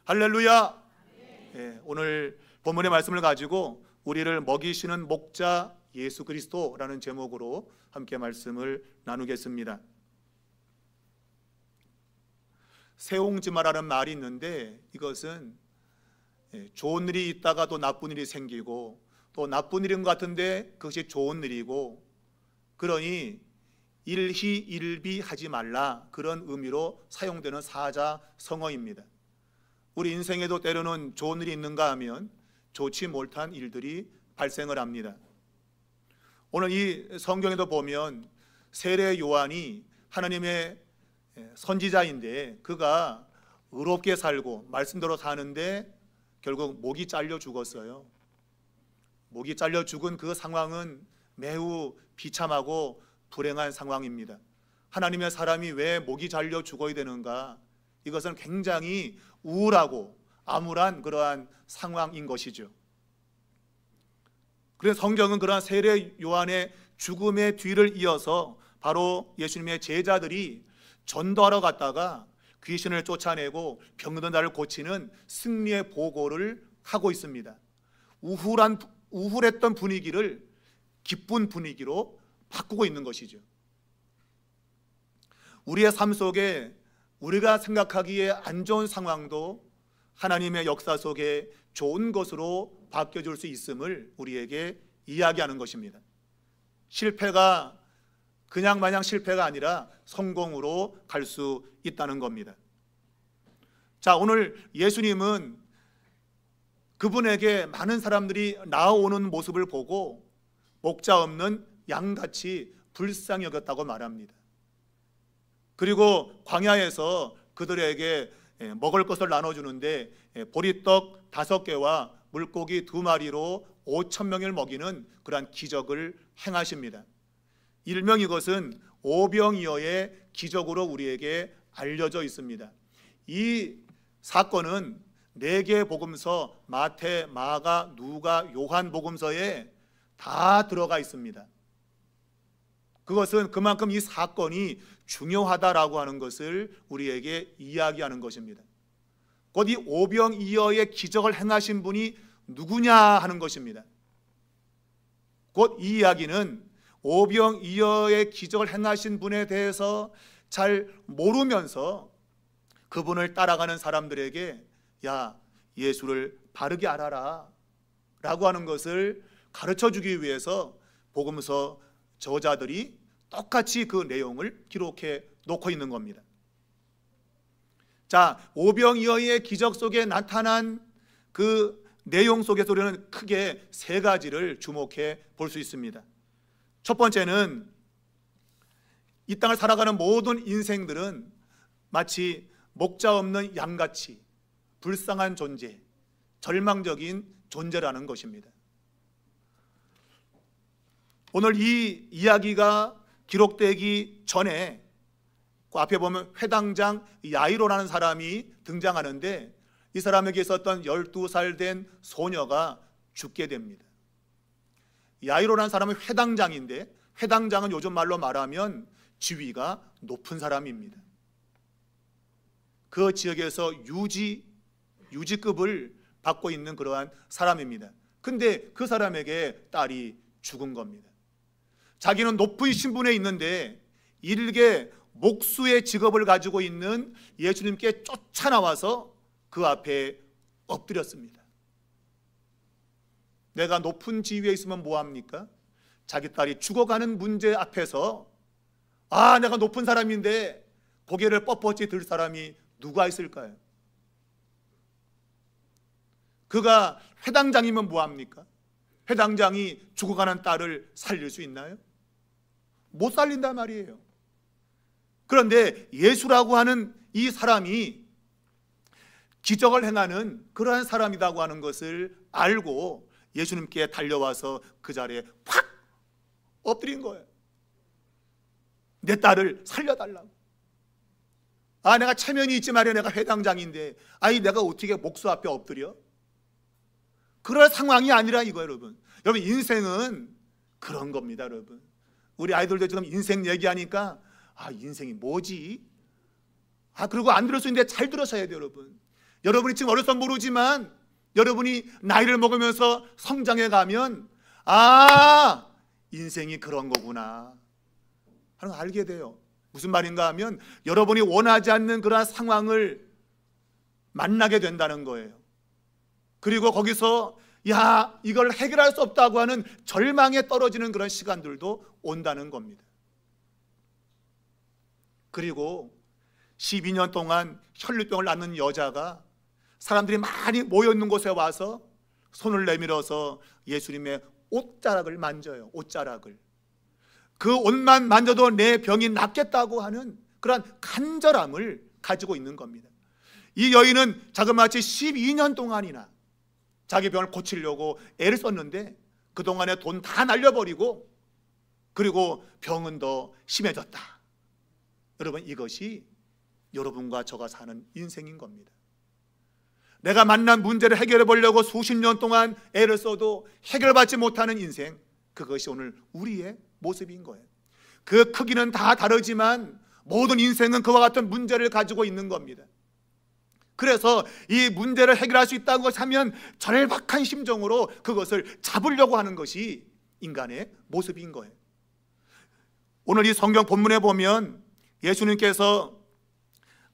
할렐루야. 예, 오늘 본문의 말씀을 가지고 우리를 먹이시는 목자 예수 그리스도라는 제목으로 함께 말씀을 나누겠습니다. 세옹지마라는 말이 있는데, 이것은 좋은 일이 있다가 또 나쁜 일이 생기고, 또 나쁜 일인 것 같은데 그것이 좋은 일이고, 그러니 일희일비하지 말라, 그런 의미로 사용되는 사자성어입니다. 우리 인생에도 때로는 좋은 일이 있는가 하면 좋지 못한 일들이 발생을 합니다. 오늘 이 성경에도 보면 세례 요한이 하나님의 선지자인데, 그가 의롭게 살고 말씀대로 사는데 결국 목이 잘려 죽었어요. 목이 잘려 죽은 그 상황은 매우 비참하고 불행한 상황입니다. 하나님의 사람이 왜 목이 잘려 죽어야 되는가? 이것은 굉장히 우울하고 암울한 그러한 상황인 것이죠. 그래서 성경은 그러한 세례 요한의 죽음의 뒤를 이어서 바로 예수님의 제자들이 전도하러 갔다가 귀신을 쫓아내고 병든 자를 고치는 승리의 보고를 하고 있습니다. 우울했던 분위기를 기쁜 분위기로 바꾸고 있는 것이죠. 우리의 삶 속에 우리가 생각하기에 안 좋은 상황도 하나님의 역사 속에 좋은 것으로 바뀌어줄 수 있음을 우리에게 이야기하는 것입니다. 실패가 그냥 마냥 실패가 아니라 성공으로 갈 수 있다는 겁니다. 자, 오늘 예수님은 그분에게 많은 사람들이 나아오는 모습을 보고 목자 없는 양같이 불쌍히 여겼다고 말합니다. 그리고 광야에서 그들에게 먹을 것을 나눠주는데 보리떡 5개와 물고기 2마리로 5,000명을 먹이는 그러한 기적을 행하십니다. 일명 이것은 오병이어의 기적으로 우리에게 알려져 있습니다. 이 사건은 4개 복음서, 마태, 마가, 누가, 요한 복음서에 다 들어가 있습니다. 그것은 그만큼 이 사건이 중요하다라고 하는 것을 우리에게 이야기하는 것입니다. 곧 이 오병이어의 기적을 행하신 분이 누구냐 하는 것입니다. 곧 이 이야기는 오병이어의 기적을 행하신 분에 대해서 잘 모르면서 그분을 따라가는 사람들에게 야, 예수를 바르게 알아라 라고 하는 것을 가르쳐주기 위해서 복음서 저자들이 똑같이 그 내용을 기록해 놓고 있는 겁니다. 자, 오병이어의 기적 속에 나타난 그 내용 속에서 우리는 크게 3가지를 주목해 볼 수 있습니다. 첫 번째는 이 땅을 살아가는 모든 인생들은 마치 목자 없는 양같이 불쌍한 존재, 절망적인 존재라는 것입니다. 오늘 이 이야기가 기록되기 전에 그 앞에 보면 회당장 야이로라는 사람이 등장하는데, 이 사람에게 있었던 12살 된 소녀가 죽게 됩니다. 야이로라는 사람은 회당장인데, 회당장은 요즘 말로 말하면 지위가 높은 사람입니다. 그 지역에서 유지급을 받고 있는 그러한 사람입니다. 근데 그 사람에게 딸이 죽은 겁니다. 자기는 높은 신분에 있는데 일개 목수의 직업을 가지고 있는 예수님께 쫓아나와서 그 앞에 엎드렸습니다. 내가 높은 지위에 있으면 뭐합니까? 자기 딸이 죽어가는 문제 앞에서 내가 높은 사람인데 고개를 뻣뻣이 들 사람이 누가 있을까요? 그가 회당장이면 뭐합니까? 회당장이 죽어가는 딸을 살릴 수 있나요? 못 살린단 말이에요. 그런데 예수라고 하는 이 사람이 기적을 행하는 그러한 사람이라고 하는 것을 알고 예수님께 달려와서 그 자리에 팍 엎드린 거예요. 내 딸을 살려달라고. 내가 체면이 있지 말이야. 내가 회당장인데 내가 어떻게 목수 앞에 엎드려? 그럴 상황이 아니라 이거예요, 여러분. 여러분, 인생은 그런 겁니다, 여러분. 우리 아이들도 지금 인생 얘기하니까 인생이 뭐지? 그리고 안 들을 수 있는데 잘 들으셔야 돼요, 여러분. 여러분이 지금 어려서 모르지만 여러분이 나이를 먹으면서 성장해 가면 아, 인생이 그런 거구나 하는 걸 알게 돼요. 무슨 말인가 하면 여러분이 원하지 않는 그러한 상황을 만나게 된다는 거예요. 그리고 거기서 야, 이걸 해결할 수 없다고 하는 절망에 떨어지는 그런 시간들도 온다는 겁니다. 그리고 12년 동안 혈류병을 앓는 여자가 사람들이 많이 모여있는 곳에 와서 손을 내밀어서 예수님의 옷자락을 만져요. 옷자락을. 그 옷만 만져도 내 병이 낫겠다고 하는 그런 간절함을 가지고 있는 겁니다. 이 여인은 자그마치 12년 동안이나 자기 병을 고치려고 애를 썼는데 그동안에 돈 다 날려버리고 그리고 병은 더 심해졌다. 여러분, 이것이 여러분과 저가 사는 인생인 겁니다. 내가 만난 문제를 해결해 보려고 수십 년 동안 애를 써도 해결받지 못하는 인생, 그것이 오늘 우리의 모습인 거예요. 그 크기는 다 다르지만 모든 인생은 그와 같은 문제를 가지고 있는 겁니다. 그래서 이 문제를 해결할 수 있다고 하면 절박한 심정으로 그것을 잡으려고 하는 것이 인간의 모습인 거예요. 오늘 이 성경 본문에 보면 예수님께서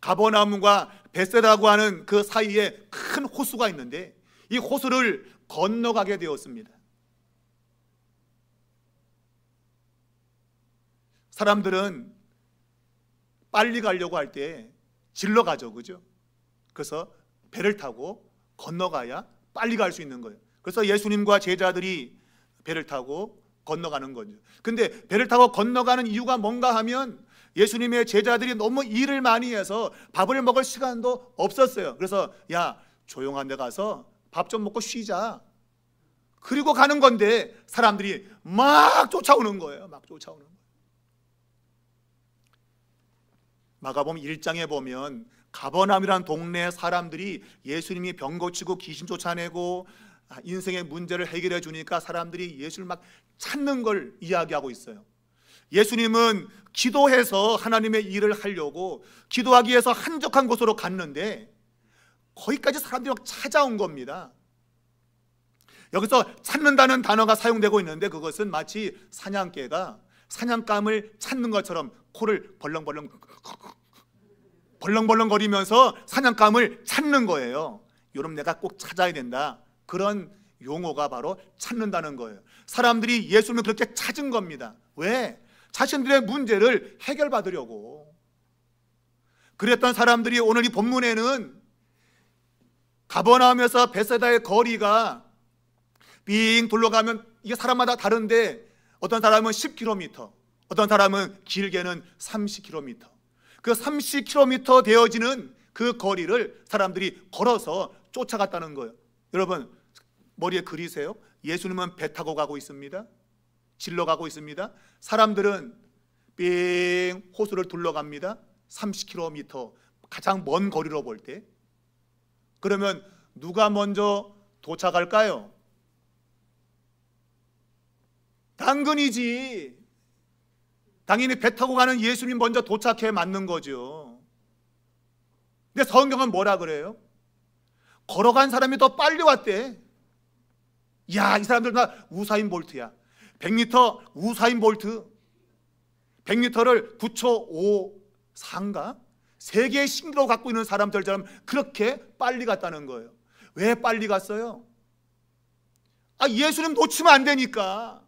가버나움과 벳세다라고 하는 그 사이에 큰 호수가 있는데 이 호수를 건너가게 되었습니다. 사람들은 빨리 가려고 할 때 질러 가죠, 그죠? 그래서 배를 타고 건너가야 빨리 갈 수 있는 거예요. 그래서 예수님과 제자들이 배를 타고 건너가는 거죠. 근데 배를 타고 건너가는 이유가 뭔가 하면 예수님의 제자들이 너무 일을 많이 해서 밥을 먹을 시간도 없었어요. 그래서 야, 조용한 데 가서 밥 좀 먹고 쉬자. 그리고 가는 건데 사람들이 막 쫓아오는 거예요. 막 쫓아오는 거예요. 마가복음 1장에 보면 가버나움이라는 동네 사람들이 예수님이 병 고치고 귀신 쫓아내고 인생의 문제를 해결해 주니까 사람들이 예수를 막 찾는 걸 이야기하고 있어요. 예수님은 기도해서 하나님의 일을 하려고 기도하기 위해서 한적한 곳으로 갔는데 거기까지 사람들이 막 찾아온 겁니다. 여기서 찾는다는 단어가 사용되고 있는데 그것은 마치 사냥개가 사냥감을 찾는 것처럼 코를 벌렁벌렁 거리면서 사냥감을 찾는 거예요. 여러분, 내가 꼭 찾아야 된다. 그런 용어가 바로 찾는다는 거예요. 사람들이 예수님을 그렇게 찾은 겁니다. 왜? 자신들의 문제를 해결받으려고. 그랬던 사람들이 오늘 이 본문에는 가버나움에서 벳세다의 거리가 빙 둘러가면 이게 사람마다 다른데 어떤 사람은 10km, 어떤 사람은 길게는 30km. 그 30km 되어지는 그 거리를 사람들이 걸어서 쫓아갔다는 거예요. 여러분, 머리에 그리세요? 예수님은 배 타고 가고 있습니다. 질러 가고 있습니다. 사람들은 빙 호수를 둘러갑니다. 30km, 가장 먼 거리로 볼 때. 그러면 누가 먼저 도착할까요? 당근이지. 당연히 배 타고 가는 예수님 먼저 도착해 맞는 거죠. 근데 성경은 뭐라 그래요? 걸어간 사람이 더 빨리 왔대. 야, 이 사람들 다 우사인 볼트야. 100m 우사인 볼트. 100m를 9초 54인가? 세계의 신기록을 갖고 있는 사람들처럼 그렇게 빨리 갔다는 거예요. 왜 빨리 갔어요? 예수님 놓치면 안 되니까.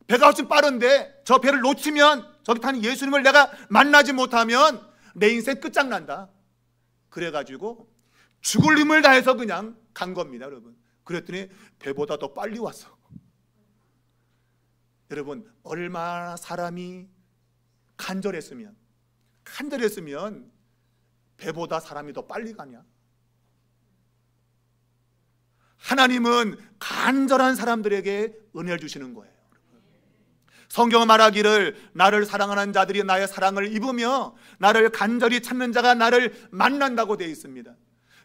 배가 훨씬 빠른데 저 배를 놓치면 저기 타는 예수님을 내가 만나지 못하면 내 인생 끝장난다. 그래가지고 죽을 힘을 다해서 그냥 간 겁니다, 여러분. 그랬더니 배보다 더 빨리 왔어. 여러분, 얼마나 사람이 간절했으면 배보다 사람이 더 빨리 가냐? 하나님은 간절한 사람들에게 은혜를 주시는 거예요. 성경은 말하기를 나를 사랑하는 자들이 나의 사랑을 입으며 나를 간절히 찾는 자가 나를 만난다고 되어 있습니다.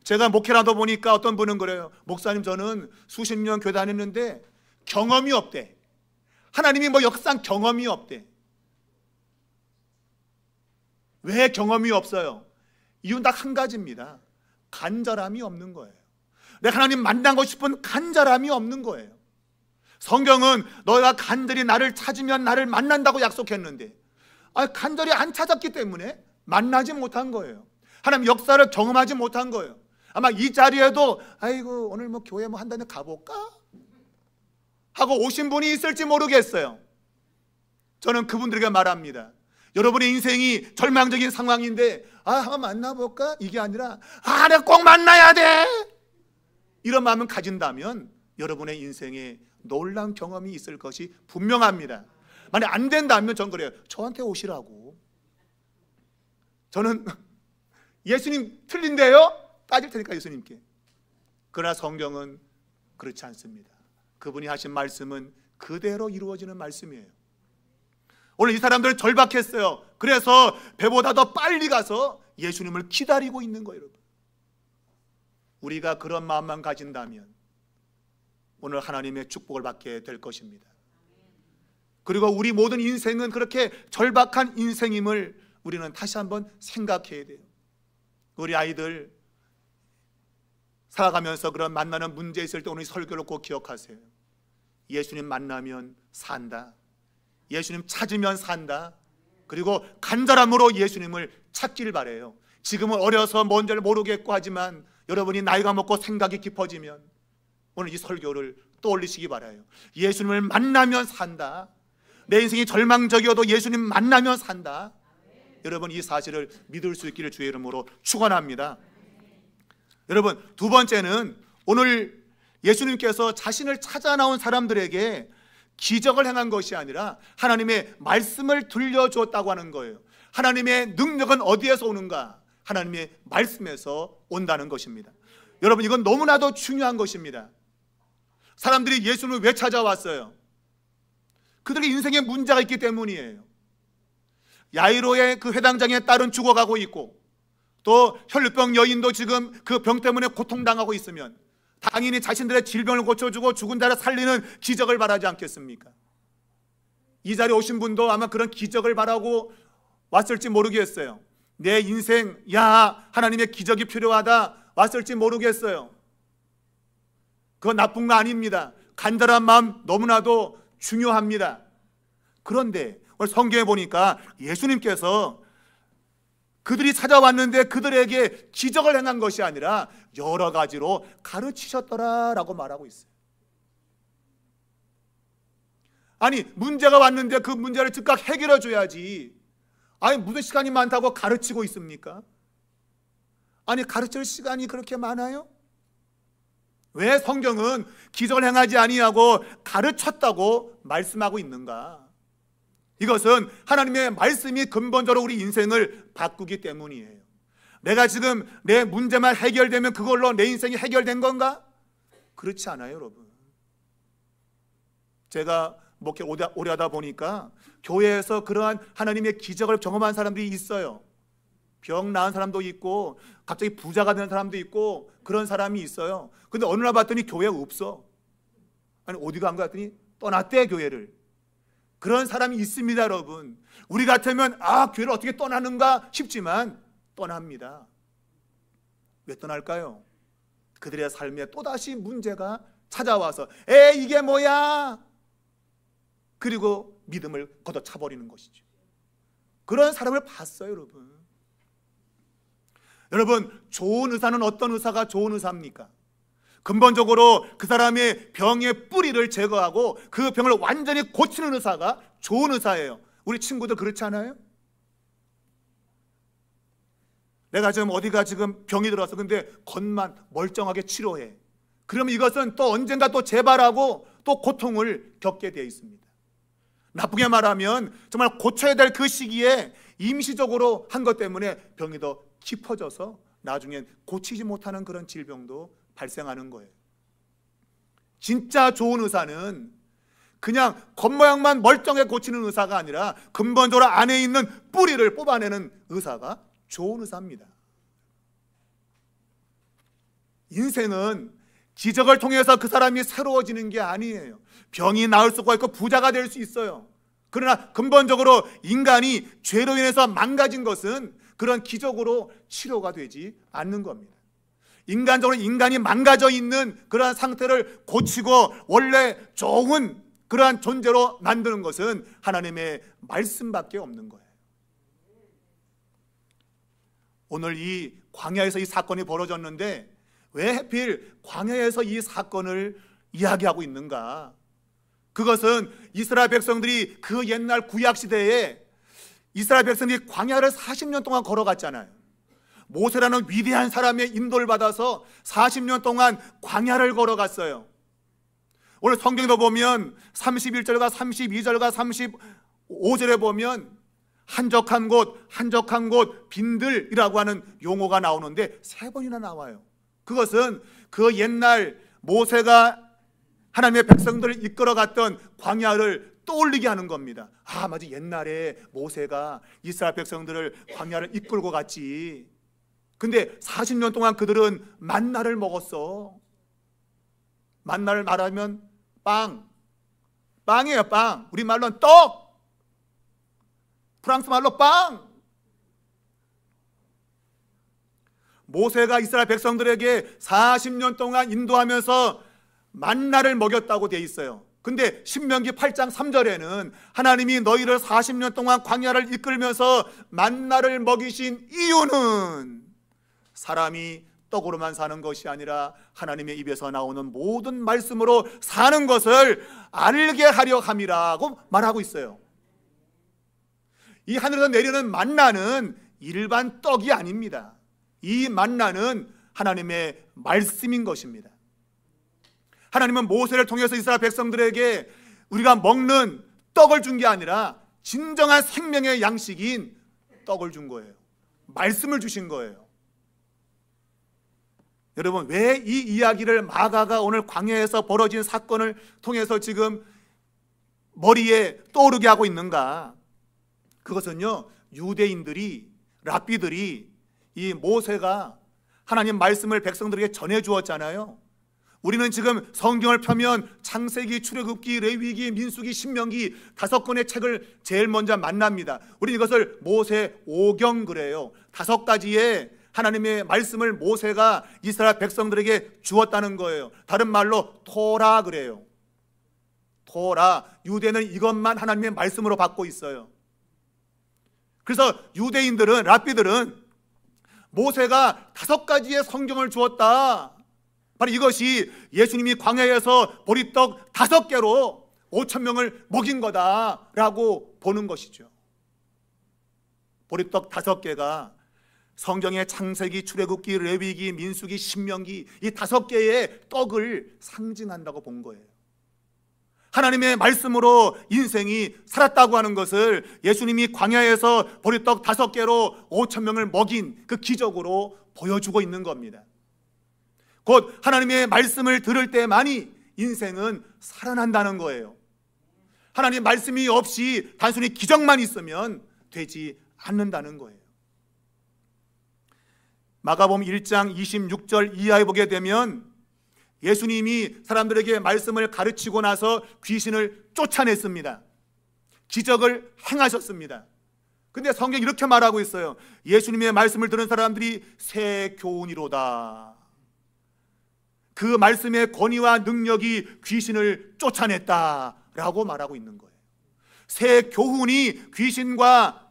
제가 목회라도 보니까 어떤 분은 그래요. 목사님, 저는 수십 년 교회 다녔는데 경험이 없대. 하나님이 역사상 경험이 없대. 왜 경험이 없어요? 이유는 딱 한 가지입니다. 간절함이 없는 거예요. 내가 하나님 만나고 싶은 간절함이 없는 거예요. 성경은 너희가 간절히 나를 찾으면 나를 만난다고 약속했는데 간절히 안 찾았기 때문에 만나지 못한 거예요. 하나님 역사를 경험하지 못한 거예요. 아마 이 자리에도 아이고 오늘 뭐 교회 뭐 한다는데 가볼까? 하고 오신 분이 있을지 모르겠어요. 저는 그분들에게 말합니다. 여러분의 인생이 절망적인 상황인데 한번 만나볼까? 이게 아니라 내가 꼭 만나야 돼! 이런 마음을 가진다면 여러분의 인생에 놀라운 경험이 있을 것이 분명합니다. 만약 안 된다면 전 그래요. 저한테 오시라고. 저는 예수님 틀린데요? 따질 테니까 예수님께. 그러나 성경은 그렇지 않습니다. 그분이 하신 말씀은 그대로 이루어지는 말씀이에요. 오늘 이 사람들은 절박했어요. 그래서 배보다 더 빨리 가서 예수님을 기다리고 있는 거예요. 여러분, 우리가 그런 마음만 가진다면 오늘 하나님의 축복을 받게 될 것입니다. 그리고 우리 모든 인생은 그렇게 절박한 인생임을 우리는 다시 한번 생각해야 돼요. 우리 아이들 살아가면서 그런 만나는 문제 있을 때 오늘 이 설교를 꼭 기억하세요. 예수님 만나면 산다. 예수님 찾으면 산다. 그리고 간절함으로 예수님을 찾기를 바래요. 지금은 어려서 뭔지를 모르겠고 하지만 여러분이 나이가 먹고 생각이 깊어지면 오늘 이 설교를 떠올리시기 바라요. 예수님을 만나면 산다. 내 인생이 절망적이어도 예수님 만나면 산다. 여러분 이 사실을 믿을 수 있기를 주의 이름으로 축원합니다. 여러분 두 번째는 오늘 예수님께서 자신을 찾아 나온 사람들에게 기적을 행한 것이 아니라 하나님의 말씀을 들려주었다고 하는 거예요. 하나님의 능력은 어디에서 오는가? 하나님의 말씀에서 온다는 것입니다. 여러분 이건 너무나도 중요한 것입니다. 사람들이 예수님을 왜 찾아왔어요? 그들의 인생에 문제가 있기 때문이에요. 야이로의 그 회당장의 딸은 죽어가고 있고 또 혈루병 여인도 지금 그 병 때문에 고통당하고 있으면 당연히 자신들의 질병을 고쳐주고 죽은 자를 살리는 기적을 바라지 않겠습니까? 이 자리에 오신 분도 아마 그런 기적을 바라고 왔을지 모르겠어요. 내 인생 하나님의 기적이 필요하다 왔을지 모르겠어요. 그건 나쁜 거 아닙니다. 간절한 마음 너무나도 중요합니다. 그런데 오늘 성경에 보니까 예수님께서 그들이 찾아왔는데 그들에게 기적을 행한 것이 아니라 여러 가지로 가르치셨더라라고 말하고 있어요. 아니 문제가 왔는데 그 문제를 즉각 해결해 줘야지. 무슨 시간이 많다고 가르치고 있습니까? 아니 가르칠 시간이 그렇게 많아요? 왜 성경은 기적을 행하지 아니하고 가르쳤다고 말씀하고 있는가? 이것은 하나님의 말씀이 근본적으로 우리 인생을 바꾸기 때문이에요. 내가 지금 내 문제만 해결되면 그걸로 내 인생이 해결된 건가? 그렇지 않아요, 여러분. 제가 목회 오래 하다 보니까 교회에서 그러한 하나님의 기적을 경험한 사람들이 있어요. 병 나은 사람도 있고 갑자기 부자가 된 사람도 있고 그런 사람이 있어요. 근데 어느 날 봤더니 교회에 없어. 아니 어디 간 거 같더니 떠났대, 교회를. 그런 사람이 있습니다, 여러분. 우리 같으면 교회를 어떻게 떠나는가 싶지만 떠납니다. 왜 떠날까요? 그들의 삶에 또다시 문제가 찾아와서 이게 뭐야? 그리고 믿음을 걷어차버리는 것이죠. 그런 사람을 봤어요, 여러분. 여러분, 좋은 의사는 어떤 의사가 좋은 의사입니까? 근본적으로 그 사람의 병의 뿌리를 제거하고 그 병을 완전히 고치는 의사가 좋은 의사예요. 우리 친구들 그렇지 않아요? 내가 지금 어디가 지금 병이 들어서 근데 겉만 멀쩡하게 치료해. 그러면 이것은 또 언젠가 또 재발하고 또 고통을 겪게 되어 있습니다. 나쁘게 말하면 정말 고쳐야 될 그 시기에 임시적으로 한 것 때문에 병이 더 깊어져서 나중엔 고치지 못하는 그런 질병도 발생하는 거예요. 진짜 좋은 의사는 그냥 겉모양만 멀쩡하게 고치는 의사가 아니라 근본적으로 안에 있는 뿌리를 뽑아내는 의사가 좋은 의사입니다. 인생은 기적을 통해서 그 사람이 새로워지는 게 아니에요. 병이 나을 수가 있고 부자가 될 수 있어요. 그러나 근본적으로 인간이 죄로 인해서 망가진 것은 그런 기적으로 치료가 되지 않는 겁니다. 인간적으로 인간이 망가져 있는 그러한 상태를 고치고 원래 좋은 그러한 존재로 만드는 것은 하나님의 말씀밖에 없는 거예요. 오늘 이 광야에서 이 사건이 벌어졌는데 왜 하필 광야에서 이 사건을 이야기하고 있는가? 그것은 이스라엘 백성들이 그 옛날 구약시대에 이스라엘 백성들이 광야를 40년 동안 걸어갔잖아요. 모세라는 위대한 사람의 인도를 받아서 40년 동안 광야를 걸어갔어요. 오늘 성경도 보면 31절과 32절과 35절에 보면 한적한 곳 빈들이라고 하는 용어가 나오는데 3번이나 나와요. 그것은 그 옛날 모세가 하나님의 백성들을 이끌어갔던 광야를 떠올리게 하는 겁니다. 아, 맞아, 옛날에 모세가 이스라엘 백성들을 광야를 이끌고 갔지. 근데 40년 동안 그들은 만나를 먹었어. 만나를 말하면 빵이에요. 빵. 우리말로는 떡, 프랑스 말로 빵. 모세가 이스라엘 백성들에게 40년 동안 인도하면서 만나를 먹였다고 돼 있어요. 근데 신명기 8장 3절에는 하나님이 너희를 40년 동안 광야를 이끌면서 만나를 먹이신 이유는 사람이 떡으로만 사는 것이 아니라 하나님의 입에서 나오는 모든 말씀으로 사는 것을 알게 하려 함이라고 말하고 있어요. 이 하늘에서 내리는 만나는 일반 떡이 아닙니다. 이 만나는 하나님의 말씀인 것입니다. 하나님은 모세를 통해서 이스라엘 백성들에게 우리가 먹는 떡을 준 게 아니라 진정한 생명의 양식인 떡을 준 거예요. 말씀을 주신 거예요. 여러분, 왜 이 이야기를 마가가 오늘 광야에서 벌어진 사건을 통해서 지금 머리에 떠오르게 하고 있는가? 그것은요, 유대인들이, 랍비들이 이 모세가 하나님 말씀을 백성들에게 전해 주었잖아요. 우리는 지금 성경을 펴면 창세기, 출애굽기, 레위기, 민수기, 신명기 5권의 책을 제일 먼저 만납니다. 우리는 이것을 모세 오경 그래요. 5가지의 하나님의 말씀을 모세가 이스라엘 백성들에게 주었다는 거예요. 다른 말로 토라 그래요. 토라. 유대는 이것만 하나님의 말씀으로 받고 있어요. 그래서 유대인들은, 랍비들은 모세가 5가지의 성경을 주었다, 바로 이것이 예수님이 광야에서 보리떡 5개로 5,000명을 먹인 거다라고 보는 것이죠. 보리떡 5개가 성경의 창세기, 출애굽기, 레위기, 민수기, 신명기 이 5개의 떡을 상징한다고 본 거예요. 하나님의 말씀으로 인생이 살았다고 하는 것을 예수님이 광야에서 보리떡 5개로 5,000명을 먹인 그 기적으로 보여주고 있는 겁니다. 곧 하나님의 말씀을 들을 때만이 인생은 살아난다는 거예요. 하나님의 말씀이 없이 단순히 기적만 있으면 되지 않는다는 거예요. 마가복음 1장 26절 이하에 보게 되면 예수님이 사람들에게 말씀을 가르치고 나서 귀신을 쫓아냈습니다. 기적을 행하셨습니다. 근데 성경이 이렇게 말하고 있어요. 예수님의 말씀을 들은 사람들이 새 교훈이로다. 그 말씀의 권위와 능력이 귀신을 쫓아냈다라고 말하고 있는 거예요. 새 교훈이 귀신과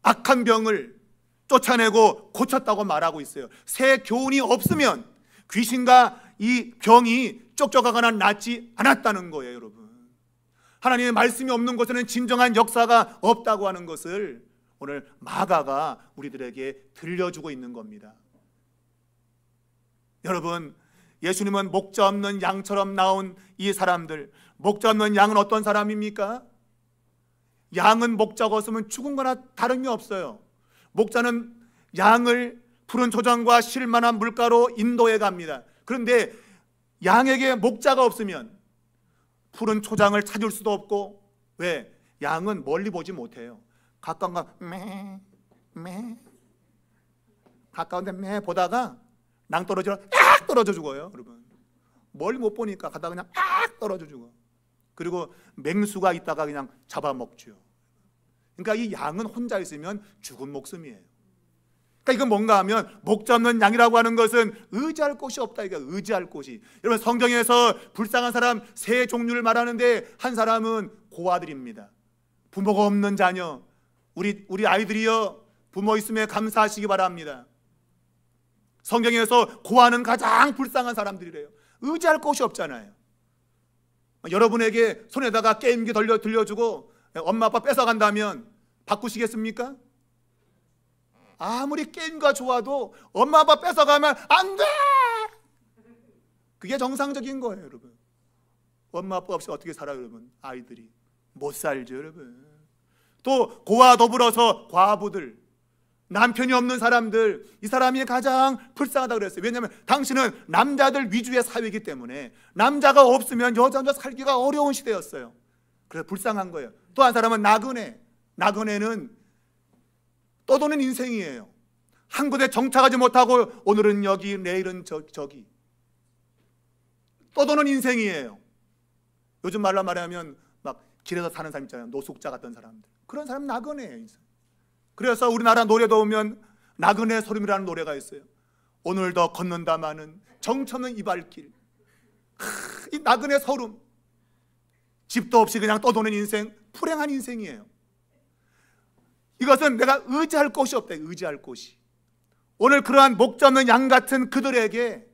악한 병을 쫓아내고 고쳤다고 말하고 있어요. 새 교훈이 없으면 귀신과 이 병이 쫓겨가거나 낫지 않았다는 거예요, 여러분. 하나님의 말씀이 없는 곳에는 진정한 역사가 없다고 하는 것을 오늘 마가가 우리들에게 들려주고 있는 겁니다. 여러분, 예수님은 목자 없는 양처럼 나온 이 사람들, 목자 없는 양은 어떤 사람입니까? 양은 목자가 없으면 죽은 거나 다름이 없어요. 목자는 양을 푸른 초장과 쉴만한 물가로 인도해 갑니다. 그런데 양에게 목자가 없으면 푸른 초장을 찾을 수도 없고, 왜? 양은 멀리 보지 못해요. 가까운 거 매 가까운데 매 보다가 낭떠러지로 악 떨어져 죽어요. 여러분, 멀리 못 보니까 가다가 그냥 악 떨어져 죽어. 그리고 맹수가 있다가 그냥 잡아먹죠. 그러니까 이 양은 혼자 있으면 죽은 목숨이에요. 그러니까 이건 뭔가 하면 목자 없는 양이라고 하는 것은 의지할 곳이 없다. 이게 의지할 곳이. 여러분 성경에서 불쌍한 사람 세 종류를 말하는데 한 사람은 고아들입니다. 부모가 없는 자녀. 우리 아이들이요, 부모 있음에 감사하시기 바랍니다. 성경에서 고아는 가장 불쌍한 사람들이래요. 의지할 곳이 없잖아요. 여러분에게 손에다가 게임기 들려주고 엄마 아빠 뺏어간다면 바꾸시겠습니까? 아무리 게임과 좋아도 엄마 아빠 뺏어가면 안 돼! 그게 정상적인 거예요, 여러분. 엄마 아빠 없이 어떻게 살아요, 여러분? 아이들이 못 살죠, 여러분. 또 고와 더불어서 과부들, 남편이 없는 사람들, 이 사람이 가장 불쌍하다고 그랬어요. 왜냐하면 당신은 남자들 위주의 사회이기 때문에 남자가 없으면 여자 혼자 살기가 어려운 시대였어요. 그래서 불쌍한 거예요. 또 한 사람은 나그네. 나그네는 떠도는 인생이에요. 한 곳에 정착하지 못하고 오늘은 여기, 내일은 저기 떠도는 인생이에요. 요즘 말로 말하면 막 길에서 사는 사람 있잖아요. 노숙자 같은 사람들. 그런 사람 나그네예요. 그래서 우리나라 노래도 보면 나그네 소림이라는 노래가 있어요. 오늘도 걷는다마는 정처는 이 발길. 이 나그네 서름. 집도 없이 그냥 떠도는 인생, 불행한 인생이에요. 이것은 내가 의지할 곳이 없다. 의지할 곳이. 오늘 그러한 목자 없는 양 같은 그들에게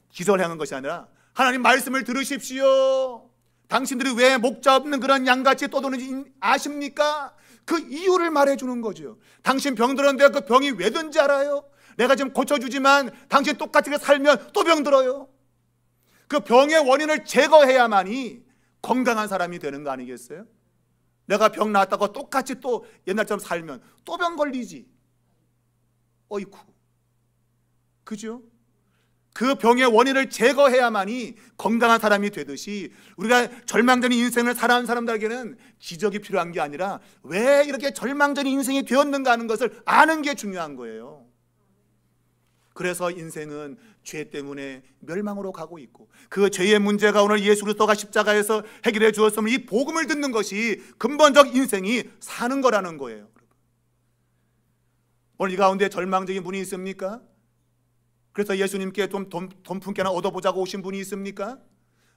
기적을 행한 것이 아니라 하나님 말씀을 들으십시오. 당신들이 왜 목자 없는 그런 양같이 떠도는지 아십니까? 그 이유를 말해주는 거죠. 당신 병들었는데 그 병이 왜 든지 알아요? 내가 지금 고쳐주지만 당신 똑같이 살면 또 병들어요. 그 병의 원인을 제거해야만이 건강한 사람이 되는 거 아니겠어요? 내가 병 나았다고 똑같이 또 옛날처럼 살면 또 병 걸리지. 어이쿠. 그죠? 그 병의 원인을 제거해야만이 건강한 사람이 되듯이 우리가 절망적인 인생을 살아온 사람들에게는 기적이 필요한 게 아니라 왜 이렇게 절망적인 인생이 되었는가 하는 것을 아는 게 중요한 거예요. 그래서 인생은 죄 때문에 멸망으로 가고 있고 그 죄의 문제가 오늘 예수 그리스도가 십자가에서 해결해 주었으면 이 복음을 듣는 것이 근본적 인생이 사는 거라는 거예요. 오늘 이 가운데 절망적인 분이 있습니까? 그래서 예수님께 돈 품께나 얻어보자고 오신 분이 있습니까?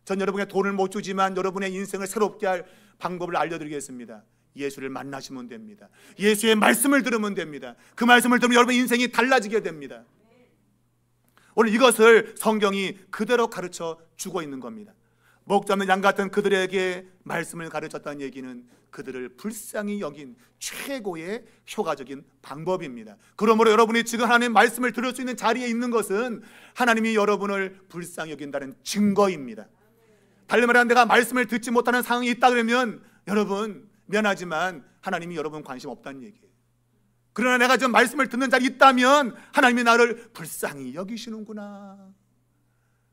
전 여러분에게 돈을 못 주지만 여러분의 인생을 새롭게 할 방법을 알려드리겠습니다. 예수를 만나시면 됩니다. 예수의 말씀을 들으면 됩니다. 그 말씀을 들으면 여러분의 인생이 달라지게 됩니다. 오늘 이것을 성경이 그대로 가르쳐 주고 있는 겁니다. 목자 없는 양 같은 그들에게 말씀을 가르쳤다는 얘기는 그들을 불쌍히 여긴 최고의 효과적인 방법입니다. 그러므로 여러분이 지금 하나님의 말씀을 들을 수 있는 자리에 있는 것은 하나님이 여러분을 불쌍히 여긴다는 증거입니다. 달리 말하면 내가 말씀을 듣지 못하는 상황이 있다 그러면 여러분 미안하지만 하나님이 여러분 관심 없다는 얘기예요. 그러나 내가 지금 말씀을 듣는 자리에 있다면 하나님이 나를 불쌍히 여기시는구나.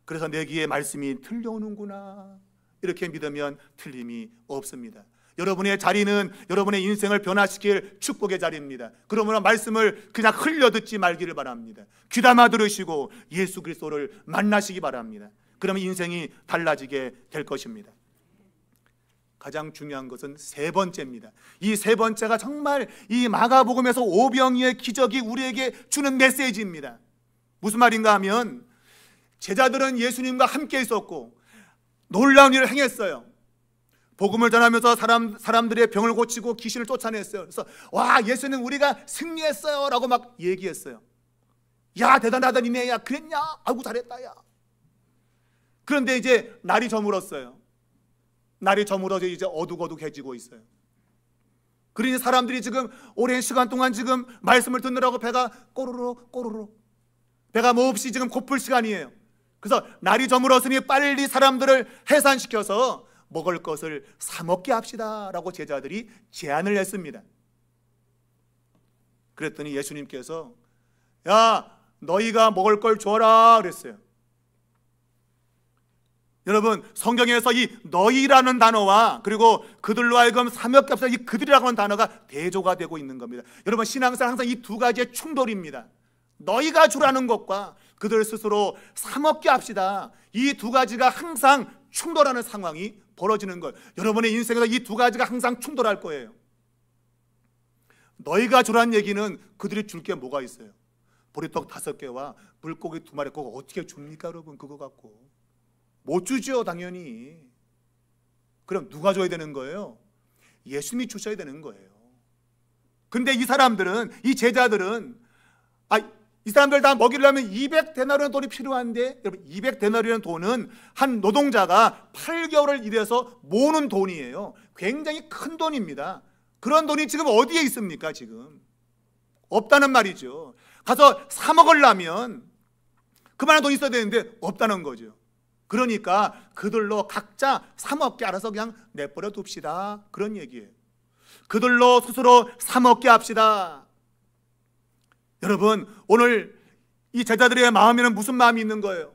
그래서 내 귀에 말씀이 들려오는구나. 이렇게 믿으면 틀림이 없습니다. 여러분의 자리는 여러분의 인생을 변화시킬 축복의 자리입니다. 그러므로 말씀을 그냥 흘려 듣지 말기를 바랍니다. 귀담아 들으시고 예수 그리스도를 만나시기 바랍니다. 그러면 인생이 달라지게 될 것입니다. 가장 중요한 것은 세 번째입니다. 이 세 번째가 정말 이 마가복음에서 오병이의 기적이 우리에게 주는 메시지입니다. 무슨 말인가 하면 제자들은 예수님과 함께 있었고 놀라운 일을 행했어요. 복음을 전하면서 사람들의 병을 고치고 귀신을 쫓아냈어요. 그래서 와, 예수님 우리가 승리했어요 라고 막 얘기했어요. 야, 대단하다 니네. 야, 그랬냐? 아이고 잘했다. 야. 그런데 이제 날이 저물었어요. 날이 저물어져 이제 어둑어둑해지고 있어요. 그러니 사람들이 지금 오랜 시간 동안 지금 말씀을 듣느라고 배가 꼬르르 배가 몹시 지금 고플 시간이에요. 그래서 날이 저물었으니 빨리 사람들을 해산시켜서 먹을 것을 사 먹게 합시다 라고 제자들이 제안을 했습니다. 그랬더니 예수님께서 야, 너희가 먹을 걸 줘라 그랬어요. 여러분 성경에서 이 너희라는 단어와 그리고 그들로 하여금 사 먹게 합시다, 이 그들이라고 하는 단어가 대조가 되고 있는 겁니다. 여러분 신앙생활 항상 이 두 가지의 충돌입니다. 너희가 주라는 것과 그들 스스로 사 먹게 합시다, 이 두 가지가 항상 충돌하는 상황이 벌어지는 거예요. 여러분의 인생에서 이 두 가지가 항상 충돌할 거예요. 너희가 주란 얘기는 그들이 줄 게 뭐가 있어요? 보리떡 5개와 물고기 2마리 꼭 어떻게 줍니까 여러분? 그거 갖고 못 주죠 당연히. 그럼 누가 줘야 되는 거예요? 예수님이 주셔야 되는 거예요. 근데 이 사람들은, 이 제자들은 이 사람들 다 먹이려면 200데나리온 돈이 필요한데, 여러분 200데나리온 돈은 한 노동자가 8개월을 일해서 모으는 돈이에요. 굉장히 큰 돈입니다. 그런 돈이 지금 어디에 있습니까? 지금 없다는 말이죠. 가서 사 먹으려면 그만한 돈이 있어야 되는데 없다는 거죠. 그러니까 그들로 각자 사 먹게 알아서 그냥 내버려 둡시다, 그런 얘기예요. 그들로 스스로 사 먹게 합시다. 여러분, 오늘 이 제자들의 마음에는 무슨 마음이 있는 거예요?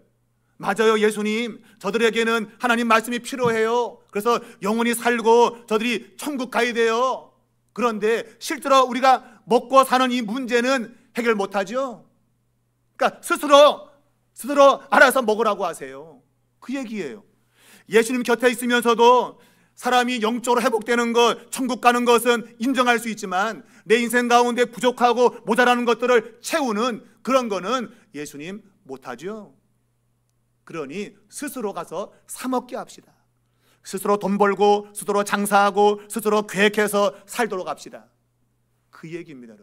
맞아요, 예수님, 저들에게는 하나님 말씀이 필요해요. 그래서 영원히 살고 저들이 천국 가야 돼요. 그런데 실제로 우리가 먹고 사는 이 문제는 해결 못하죠. 그러니까 스스로 알아서 먹으라고 하세요, 그 얘기예요. 예수님 곁에 있으면서도 사람이 영적으로 회복되는 것, 천국 가는 것은 인정할 수 있지만 내 인생 가운데 부족하고 모자라는 것들을 채우는 그런 거는 예수님 못하죠. 그러니 스스로 가서 사 먹게 합시다. 스스로 돈 벌고 스스로 장사하고 스스로 계획해서 살도록 합시다, 그 얘기입니다.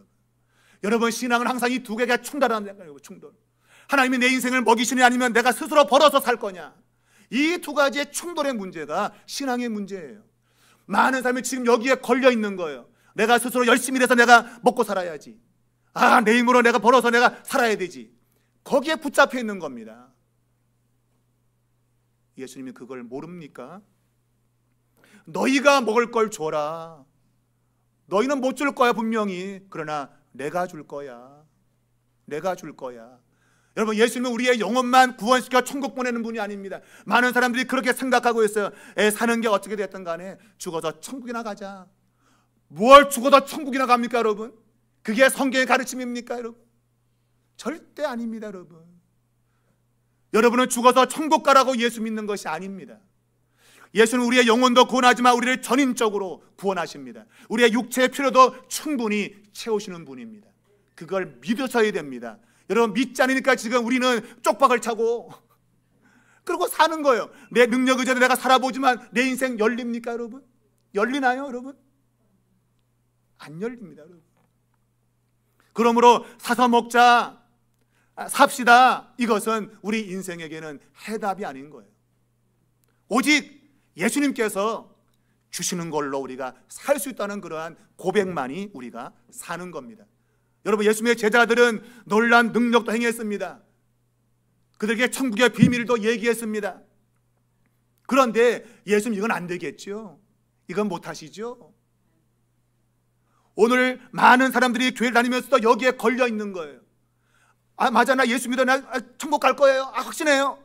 여러분, 신앙은 항상 이 두 개가 충돌하는 거예요. 충돌. 하나님이 내 인생을 먹이시냐 아니면 내가 스스로 벌어서 살 거냐, 이 두 가지의 충돌의 문제가 신앙의 문제예요. 많은 사람이 지금 여기에 걸려 있는 거예요. 내가 스스로 열심히 해서 내가 먹고 살아야지, 내 힘으로 내가 벌어서 내가 살아야 되지, 거기에 붙잡혀 있는 겁니다. 예수님이 그걸 모릅니까? 너희가 먹을 걸 줘라. 너희는 못 줄 거야 분명히. 그러나 내가 줄 거야. 내가 줄 거야. 여러분, 예수님은 우리의 영혼만 구원시켜 천국 보내는 분이 아닙니다. 많은 사람들이 그렇게 생각하고 있어요. 사는 게 어떻게 됐든 간에 죽어서 천국이나 가자. 뭘 죽어서 천국이나 갑니까 여러분? 그게 성경의 가르침입니까 여러분? 절대 아닙니다 여러분. 여러분은 죽어서 천국 가라고 예수 믿는 것이 아닙니다. 예수는 우리의 영혼도 구원하지만 우리를 전인적으로 구원하십니다. 우리의 육체의 필요도 충분히 채우시는 분입니다. 그걸 믿으셔야 됩니다. 여러분, 믿지 않으니까 지금 우리는 쪽박을 차고 그러고 사는 거예요. 내 능력 의지로 내가 살아보지만 내 인생 열립니까 여러분? 열리나요 여러분? 안 열립니다 여러분. 그러므로 사서 먹자, 삽시다, 이것은 우리 인생에게는 해답이 아닌 거예요. 오직 예수님께서 주시는 걸로 우리가 살 수 있다는 그러한 고백만이 우리가 사는 겁니다. 여러분, 예수님의 제자들은 놀라운 능력도 행했습니다. 그들에게 천국의 비밀도 얘기했습니다. 그런데 예수님, 이건 안 되겠죠. 이건 못하시죠. 오늘 많은 사람들이 교회를 다니면서도 여기에 걸려 있는 거예요. 맞아, 나 예수 믿어, 나 천국 갈 거예요, 확신해요.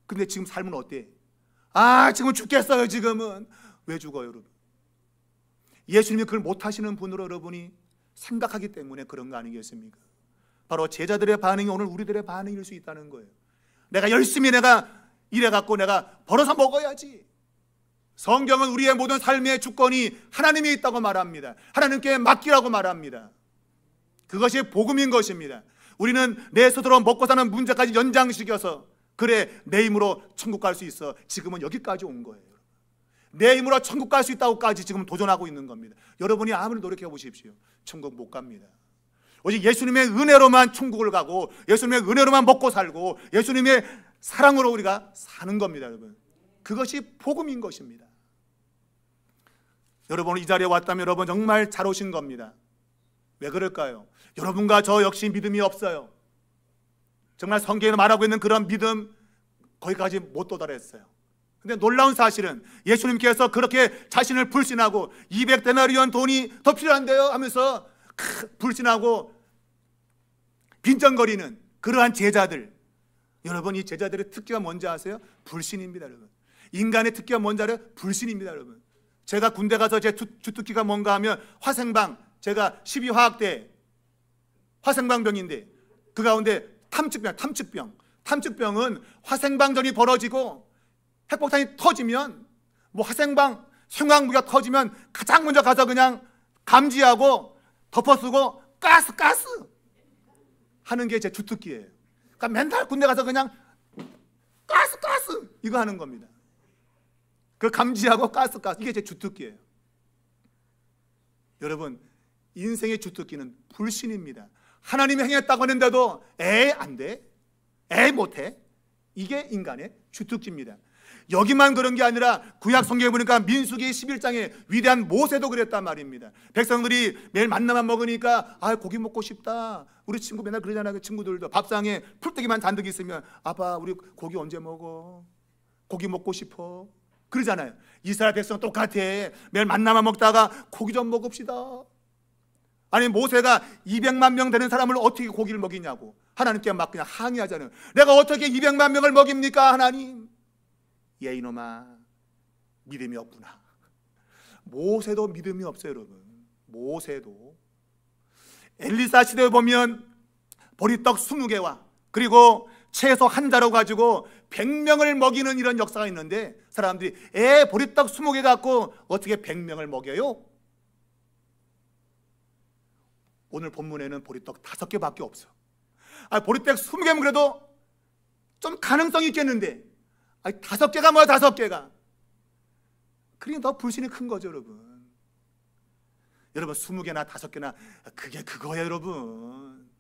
근데 지금 삶은 어때? 지금 죽겠어요. 지금은. 왜 죽어요 여러분? 예수님이 그걸 못하시는 분으로 여러분이 생각하기 때문에 그런 거 아니겠습니까? 바로 제자들의 반응이 오늘 우리들의 반응일 수 있다는 거예요. 내가 열심히 내가 일해갖고 내가 벌어서 먹어야지. 성경은 우리의 모든 삶의 주권이 하나님이 있다고 말합니다. 하나님께 맡기라고 말합니다. 그것이 복음인 것입니다. 우리는 내 스스로 먹고 사는 문제까지 연장시켜서 그래, 내 힘으로 천국 갈 수 있어, 지금은 여기까지 온 거예요. 내 힘으로 천국 갈 수 있다고까지 지금 도전하고 있는 겁니다. 여러분이 아무리 노력해 보십시오, 천국 못 갑니다. 오직 예수님의 은혜로만 천국을 가고 예수님의 은혜로만 먹고 살고 예수님의 사랑으로 우리가 사는 겁니다. 여러분, 그것이 복음인 것입니다. 여러분, 이 자리에 왔다면 여러분 정말 잘 오신 겁니다. 왜 그럴까요? 여러분과 저 역시 믿음이 없어요. 정말 성경에 말하고 있는 그런 믿음, 거기까지 못 도달했어요. 근데 놀라운 사실은 예수님께서 그렇게 자신을 불신하고 200데나리온 돈이 더 필요한데요 하면서 불신하고 빈정거리는 그러한 제자들, 여러분, 이 제자들의 특기가 뭔지 아세요? 불신입니다. 여러분, 인간의 특기가 뭔지 알아요? 불신입니다. 여러분, 제가 군대 가서 제 주특기가 뭔가 하면 화생방, 제가 12화학대 화생방병인데 그 가운데 탐측병은 화생방전이 벌어지고 핵폭탄이 터지면, 화생방 생화학무기가 터지면 가장 먼저 가서 그냥 감지하고 덮어쓰고 가스 하는 게 제 주특기예요. 그러니까 맨날 군대 가서 그냥 가스 이거 하는 겁니다. 그 감지하고 가스 이게 제 주특기예요. 여러분, 인생의 주특기는 불신입니다. 하나님이 행했다고 했는데도 안 돼, 못해, 이게 인간의 주특기입니다. 여기만 그런 게 아니라 구약 성경에 보니까 민수기 11장에 위대한 모세도 그랬단 말입니다. 백성들이 매일 만나만 먹으니까 고기 먹고 싶다. 우리 친구 맨날 그러잖아요. 그 친구들도 밥상에 풀떼기만 잔뜩 있으면 아빠 우리 고기 언제 먹어? 고기 먹고 싶어. 그러잖아요. 이스라엘 백성 똑같아. 매일 만나만 먹다가 고기 좀 먹읍시다. 아니, 모세가 200만 명 되는 사람을 어떻게 고기를 먹이냐고 하나님께 막 그냥 항의하잖아요. 내가 어떻게 200만 명을 먹입니까 하나님? 얘 이놈아, 믿음이 없구나. 모세도 믿음이 없어요. 여러분, 모세도. 엘리사 시대에 보면 보리떡 20개와 그리고 채소 한 자루 가지고 100명을 먹이는 이런 역사가 있는데, 사람들이 보리떡 20개 갖고 어떻게 100명을 먹여요? 오늘 본문에는 보리떡 5개밖에 없어. 보리떡 20개면 그래도 좀 가능성이 있겠는데 5개가 뭐야, 5개가. 그러니 더 불신이 큰 거죠, 여러분. 여러분, 20개나 5개나 그게 그거예요, 여러분.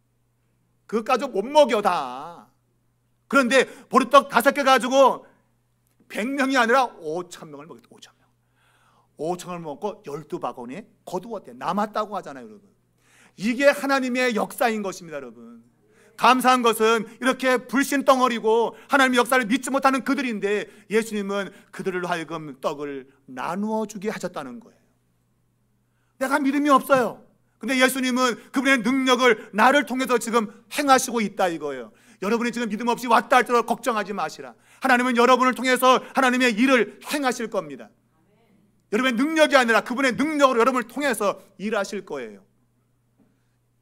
그것까지 못 먹여 다. 그런데 보리떡 5개 가지고 100명이 아니라 5,000명을 먹였다. 5,000명을 먹고 12바구니에 거두었대. 남았다고 하잖아요, 여러분. 이게 하나님의 역사인 것입니다, 여러분. 감사한 것은 이렇게 불신 덩어리고 하나님의 역사를 믿지 못하는 그들인데 예수님은 그들로 하여금 떡을 나누어 주게 하셨다는 거예요. 내가 믿음이 없어요. 근데 예수님은 그분의 능력을 나를 통해서 지금 행하시고 있다 이거예요. 여러분이 지금 믿음 없이 왔다 할지라도 걱정하지 마시라. 하나님은 여러분을 통해서 하나님의 일을 행하실 겁니다. 여러분의 능력이 아니라 그분의 능력으로 여러분을 통해서 일하실 거예요.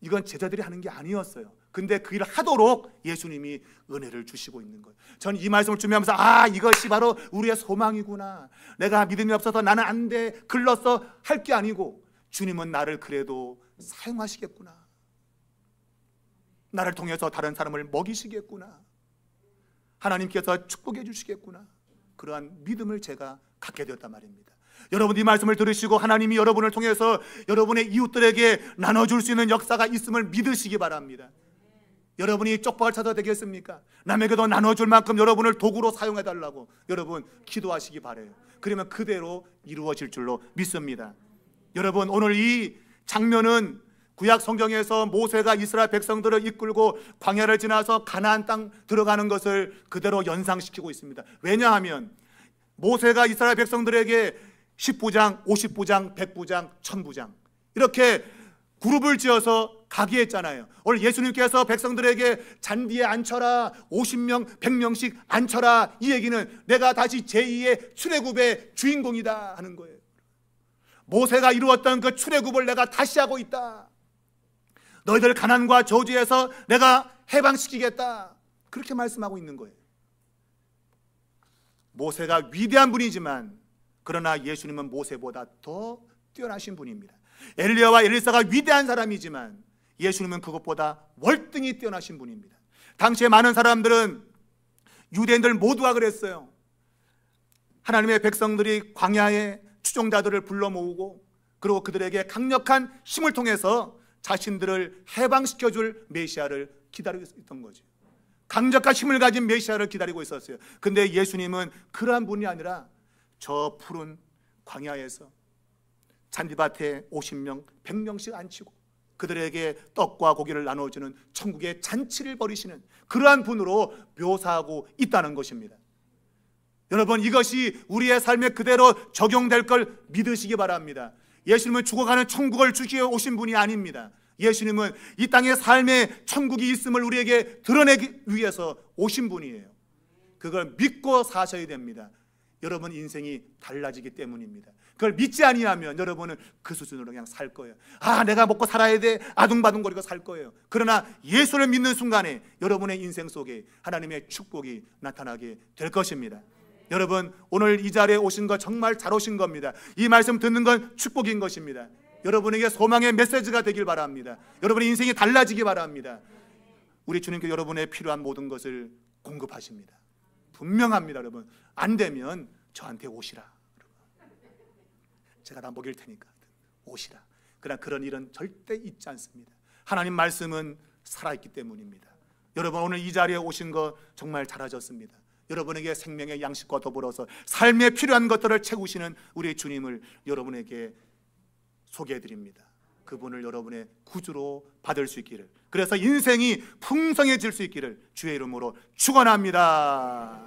이건 제자들이 하는 게 아니었어요. 근데 그 일을 하도록 예수님이 은혜를 주시고 있는 거예요. 저는 이 말씀을 준비하면서 이것이 바로 우리의 소망이구나. 내가 믿음이 없어서 나는 안 돼, 글렀어 할 게 아니고 주님은 나를 그래도 사용하시겠구나. 나를 통해서 다른 사람을 먹이시겠구나. 하나님께서 축복해 주시겠구나. 그러한 믿음을 제가 갖게 되었단 말입니다. 여러분, 이 말씀을 들으시고 하나님이 여러분을 통해서 여러분의 이웃들에게 나눠줄 수 있는 역사가 있음을 믿으시기 바랍니다. 여러분이 쪽박을 찾아도 되겠습니까? 남에게도 나눠줄 만큼 여러분을 도구로 사용해달라고 여러분 기도하시기 바라요. 그러면 그대로 이루어질 줄로 믿습니다. 여러분, 오늘 이 장면은 구약 성경에서 모세가 이스라엘 백성들을 이끌고 광야를 지나서 가나안 땅 들어가는 것을 그대로 연상시키고 있습니다. 왜냐하면 모세가 이스라엘 백성들에게 10부장, 50부장, 100부장, 1000부장 이렇게 그룹을 지어서 가게 했잖아요. 오늘 예수님께서 백성들에게 잔디에 앉혀라, 50명, 100명씩 앉혀라, 이 얘기는 내가 다시 제2의 출애굽의 주인공이다 하는 거예요. 모세가 이루었던 그 출애굽을 내가 다시 하고 있다. 너희들 가난과 저주에서 내가 해방시키겠다. 그렇게 말씀하고 있는 거예요. 모세가 위대한 분이지만 그러나 예수님은 모세보다 더 뛰어나신 분입니다. 엘리야와 엘리사가 위대한 사람이지만 예수님은 그것보다 월등히 뛰어나신 분입니다. 당시에 많은 사람들은, 유대인들 모두가 그랬어요. 하나님의 백성들이 광야에 추종자들을 불러 모으고 그리고 그들에게 강력한 힘을 통해서 자신들을 해방시켜줄 메시아를 기다리고 있었던 거죠. 강력한 힘을 가진 메시아를 기다리고 있었어요. 근데 예수님은 그러한 분이 아니라 저 푸른 광야에서 잔디밭에 50명, 100명씩 앉히고 그들에게 떡과 고기를 나눠주는 천국의 잔치를 벌이시는 그러한 분으로 묘사하고 있다는 것입니다. 여러분, 이것이 우리의 삶에 그대로 적용될 걸 믿으시기 바랍니다. 예수님은 죽어가는 천국을 주시러 오신 분이 아닙니다. 예수님은 이 땅에 삶의 천국이 있음을 우리에게 드러내기 위해서 오신 분이에요. 그걸 믿고 사셔야 됩니다. 여러분 인생이 달라지기 때문입니다. 그걸 믿지 아니하면 여러분은 그 수준으로 그냥 살 거예요. 내가 먹고 살아야 돼, 아둥바둥거리고 살 거예요. 그러나 예수를 믿는 순간에 여러분의 인생 속에 하나님의 축복이 나타나게 될 것입니다. 여러분, 오늘 이 자리에 오신 거 정말 잘 오신 겁니다. 이 말씀 듣는 건 축복인 것입니다. 여러분에게 소망의 메시지가 되길 바랍니다. 여러분의 인생이 달라지기 바랍니다. 우리 주님께 여러분의 필요한 모든 것을 공급하십니다. 분명합니다. 여러분, 안 되면 저한테 오시라. 제가 다 먹일 테니까 오시라. 그러나 그런 일은 절대 있지 않습니다. 하나님 말씀은 살아있기 때문입니다. 여러분, 오늘 이 자리에 오신 거 정말 잘하셨습니다. 여러분에게 생명의 양식과 더불어서 삶에 필요한 것들을 채우시는 우리 주님을 여러분에게 소개해드립니다. 그분을 여러분의 구주로 받을 수 있기를, 그래서 인생이 풍성해질 수 있기를 주의 이름으로 축원합니다.